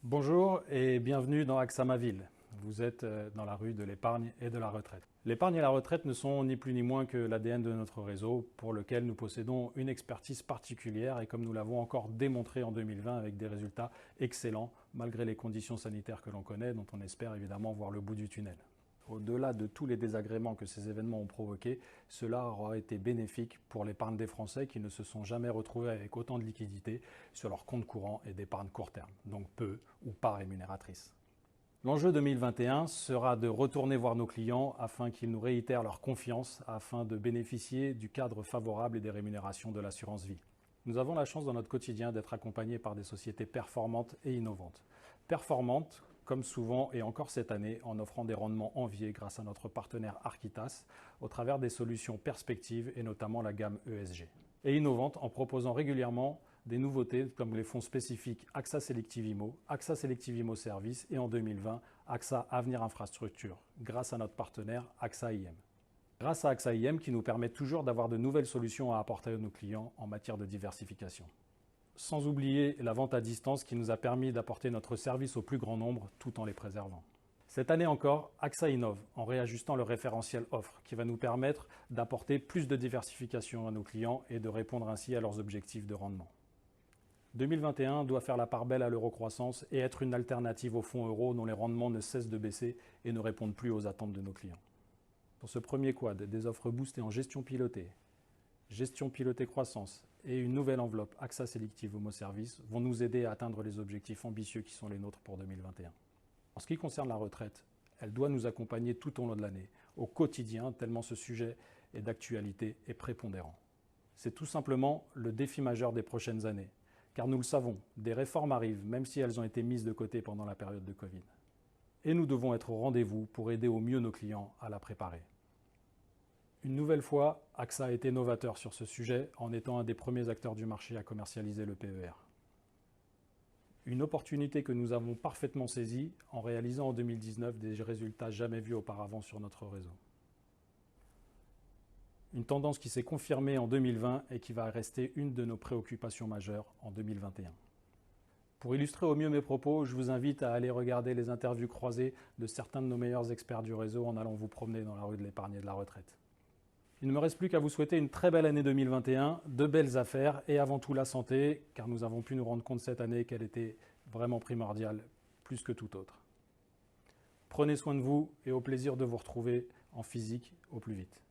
Bonjour et bienvenue dans AXA Ma Ville. Vous êtes dans la rue de l'épargne et de la retraite. L'épargne et la retraite ne sont ni plus ni moins que l'ADN de notre réseau pour lequel nous possédons une expertise particulière et comme nous l'avons encore démontré en 2020 avec des résultats excellents malgré les conditions sanitaires que l'on connaît dont on espère évidemment voir le bout du tunnel. Au-delà de tous les désagréments que ces événements ont provoqués, cela aura été bénéfique pour l'épargne des Français qui ne se sont jamais retrouvés avec autant de liquidités sur leur compte courant et d'épargne court terme, donc peu ou pas rémunératrice. L'enjeu 2021 sera de retourner voir nos clients afin qu'ils nous réitèrent leur confiance afin de bénéficier du cadre favorable et des rémunérations de l'assurance vie. Nous avons la chance dans notre quotidien d'être accompagnés par des sociétés performantes et innovantes. Performantes, comme souvent et encore cette année, en offrant des rendements enviés grâce à notre partenaire Architas, au travers des solutions perspectives et notamment la gamme ESG. Et innovantes en proposant régulièrement des nouveautés comme les fonds spécifiques AXA Selective Immo, AXA Selective Immo Service et en 2020 AXA Avenir Infrastructure, grâce à notre partenaire AXA IM. Grâce à AXA IM qui nous permet toujours d'avoir de nouvelles solutions à apporter à nos clients en matière de diversification. Sans oublier la vente à distance qui nous a permis d'apporter notre service au plus grand nombre tout en les préservant. Cette année encore, AXA innove en réajustant le référentiel offre qui va nous permettre d'apporter plus de diversification à nos clients et de répondre ainsi à leurs objectifs de rendement. 2021 doit faire la part belle à l'euro-croissance et être une alternative au fonds euro dont les rendements ne cessent de baisser et ne répondent plus aux attentes de nos clients. Pour ce premier quad, des offres boostées en gestion pilotée croissance et une nouvelle enveloppe AXA Selective Immo Service vont nous aider à atteindre les objectifs ambitieux qui sont les nôtres pour 2021. En ce qui concerne la retraite, elle doit nous accompagner tout au long de l'année, au quotidien, tellement ce sujet est d'actualité et prépondérant. C'est tout simplement le défi majeur des prochaines années, car nous le savons, des réformes arrivent, même si elles ont été mises de côté pendant la période de Covid. Et nous devons être au rendez-vous pour aider au mieux nos clients à la préparer. Une nouvelle fois, AXA a été novateur sur ce sujet en étant un des premiers acteurs du marché à commercialiser le PER. Une opportunité que nous avons parfaitement saisie en réalisant en 2019 des résultats jamais vus auparavant sur notre réseau. Une tendance qui s'est confirmée en 2020 et qui va rester une de nos préoccupations majeures en 2021. Pour illustrer au mieux mes propos, je vous invite à aller regarder les interviews croisées de certains de nos meilleurs experts du réseau en allant vous promener dans la rue de l'épargne et de la retraite. Il ne me reste plus qu'à vous souhaiter une très belle année 2021, de belles affaires et avant tout la santé, car nous avons pu nous rendre compte cette année qu'elle était vraiment primordiale, plus que tout autre. Prenez soin de vous et au plaisir de vous retrouver en physique au plus vite.